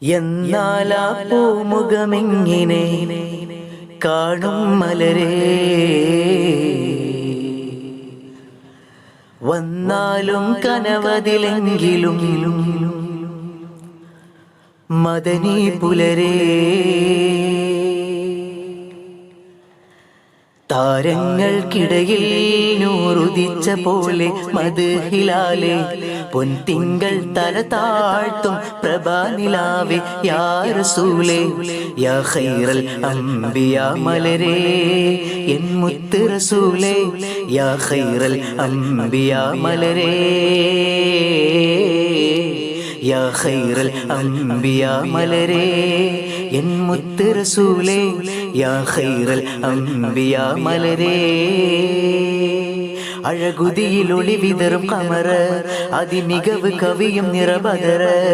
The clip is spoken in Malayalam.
എന്നാലാ പൂമുഖമെങ്ങിനെ കാണും മലരേ, വന്നാലും കനവതിലെങ്കിലും മദനി പുലരേ. താരങ്ങൾക്കിടയിൽ നൂറുദിച്ച പോലെ മദ്ഹിലാലെ പൊൻതിങ്കൾ തല താഴ്ത്തും പ്രഭാനിലാവേ യാ റസൂലേ യാ ഖൈറൽ അംബിയ മലരേ എൻ മുത്ത് റസൂലേ യാ ഖൈറൽ അംബിയ മലരേ യാ ഖൈറൽ അംബിയ മലരേ എൻ മുത്ത് റസൂലേ യാ ഖൈറൽ അംബിയ മലരേ. അഴകുതിയിൽ ഒളി വിതറും കമറ്, അതിമികവ് കവിയും നിറബദറ്.